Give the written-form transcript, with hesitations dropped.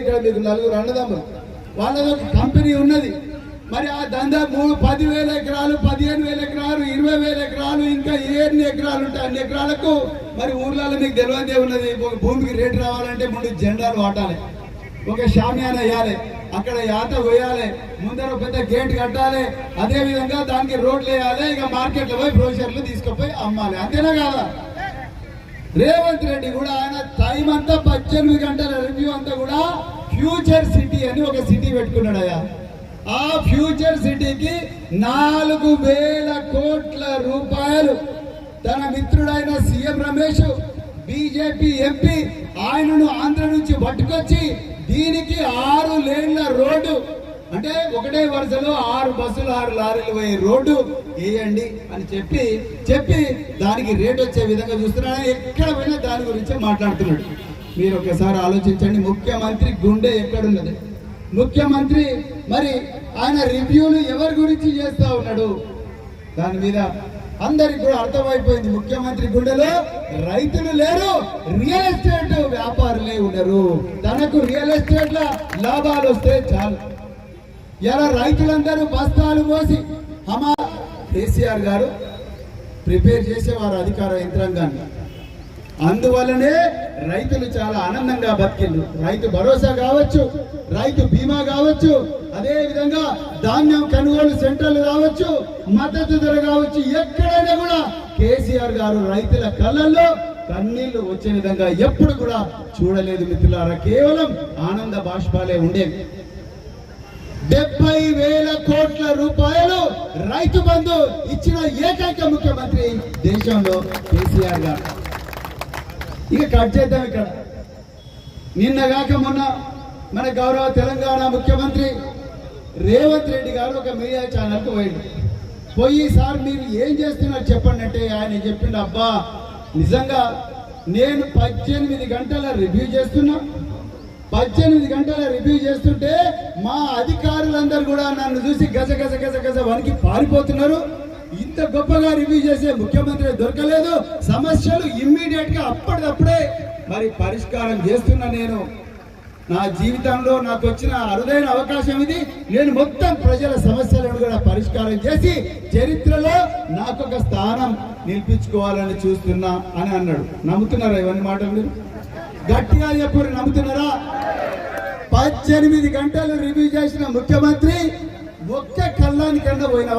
ఇక్కడ మీకు నలుగురు అన్నదమ్ములు, వాళ్ళది ఒక కంపెనీ ఉన్నది. మరి ఆ దందా 10,000 ఎకరాలు, 15,000 ఎకరాలు, 20,000 ఎకరాలు, ఇంకా ఎన్ని ఎకరాలు ఉంటాయి అన్ని ఎకరాలకు మరి ఊర్లలో మీకు తెలియదే ఉన్నది. ఒక భూమికి రేటు రావాలంటే ముందు జెండాలు వాటాలి, ఒక షామియానా వేయాలి, అక్కడ యాత వేయాలి, ముందర పెద్ద గేట్ కట్టాలి, అదే విధంగా దానికి రోడ్లు వేయాలి, ఇక మార్కెట్లో పోయి బ్రోషర్లు తీసుకుపోయి అమ్మాలి. అంతేనా కాదా? రేవంత్ రెడ్డి కూడా ఆయన టైం అంతా 18 గంటల రివ్యూ అంతా కూడా ఫ్యూచర్ సిటీ అని ఒక సిటీ పెట్టుకున్నాడయ్యా. ఆ ఫ్యూచర్ సిటీకి 4,000 కోట్ల రూపాయలు తన మిత్రుడైన సీఎం రమేష్ బీజేపీ ఎంపీ ఆయనను ఆంధ్ర నుంచి పట్టుకొచ్చి దీనికి 6 లేన్ల రోడ్డు, అంటే ఒకటే వరుసలో 6 బస్సులు 6 లారీలు పోయే రోడ్డు వేయండి అని చెప్పి దానికి రేట్ వచ్చే విధంగా చూస్తున్నాడు. ఎక్కడ పోయినా దాని గురించే మాట్లాడుతున్నాడు. మీరు ఒకసారి ఆలోచించండి, ముఖ్యమంత్రి గుండె ఎక్కడున్నది? ముఖ్యమంత్రి మరి ఆయన రివ్యూలు ఎవరి గురించి చేస్తా ఉన్నాడు? దాని మీద అందరికి కూడా అర్థమైపోయింది, ముఖ్యమంత్రి గుండెలో రైతులు లేరు, రియల్ ఎస్టేట్ వ్యాపారులే ఉన్నారు. తనకు రియల్ ఎస్టేట్ లో లాభాలు వస్తే చాలు. ఇలా రైతులందరూ బస్తాలు మోసి కేసీఆర్ గారు ప్రిపేర్ చేసేవారు అధికార యంత్రాంగాన్ని. అందువల్లనే రైతులు చాలా ఆనందంగా బతికిండ్రు. రైతు భరోసా కావచ్చు, రైతు బీమా కావచ్చు, అదే విధంగా ధాన్యం కొనుగోలు సెంటర్లు కావచ్చు, మద్దతు ధర కావచ్చు, ఎక్కడైనా కూడా కేసీఆర్ గారు రైతుల కళ్ళల్లో కన్నీళ్లు వచ్చే విధంగా ఎప్పుడు కూడా చూడలేదు మిత్రులారా. కేవలం ఆనంద బాష్పాలే ఉండేవి. 70,000 కోట్ల రూపాయలు రైతు బంధు ఇచ్చిన ఏకైక ముఖ్యమంత్రి దేశంలో కేసీఆర్ గారు. ఇక కట్ చేద్దాం. ఇక్కడ నిన్నగాక మొన్న మన గౌరవ తెలంగాణ ముఖ్యమంత్రి రేవంత్ రెడ్డి గారు ఒక మీడియా ఛానల్కి పోయి సార్ మీరు ఏం చేస్తున్నారు చెప్పండి అంటే ఆయన చెప్పిండు, అబ్బా నిజంగా నేను 18 గంటల రివ్యూ చేస్తున్నా, 18 గంటల రివ్యూ చేస్తుంటే మా అధికారులందరూ కూడా నన్ను చూసి గజ గజ గజ గజ వనికి పారిపోతున్నారు. ఇంత గొప్పగా రివ్యూ చేసే ముఖ్యమంత్రి దొరకలేదు. సమస్యలు ఇమ్మీడియట్ గా అప్పటిదప్పుడే మరి పరిష్కారం చేస్తున్నా. నేను నా జీవితంలో నాకు వచ్చిన అరుదైన అవకాశం ఇది. నేను మొత్తం ప్రజల సమస్యలను కూడా పరిష్కారం చేసి చరిత్రలో నాకు ఒక స్థానం నిలిపించుకోవాలని చూస్తున్నా అని అన్నాడు. నమ్ముతున్నారా ఇవన్నీ మాటలు? మీరు గట్టిగా చెప్పారు, నమ్ముతున్నారా? 18 గంటలు రివ్యూ చేసిన ముఖ్యమంత్రి ఒక్క కళ్ళానికన్నా పోయిన